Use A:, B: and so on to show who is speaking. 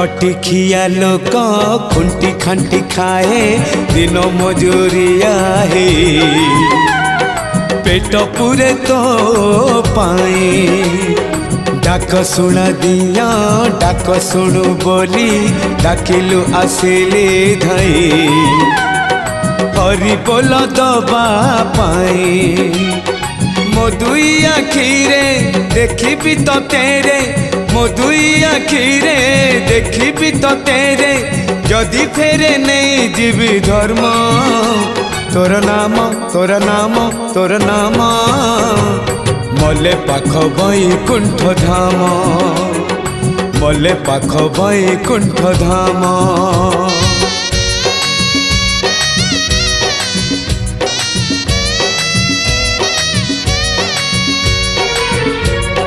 A: खटिखिया लोक खुंटी खांटी खाए दिन मजूरिया है पेट पूरे तो पाए डाक शुणा दिया डाक शुणु बोली डाकिलु आसिले धई हरि बोल दबा पाए मो दुई आखिरे देखी तो तेरे मो दुई आखिरे देखी तो तेरे जदि फेरे नहीं जीवी धर्म तोर नाम तोर नाम तोर नाम मले पाख बैकुंठ धाम मले पाख बैकुंठ धाम।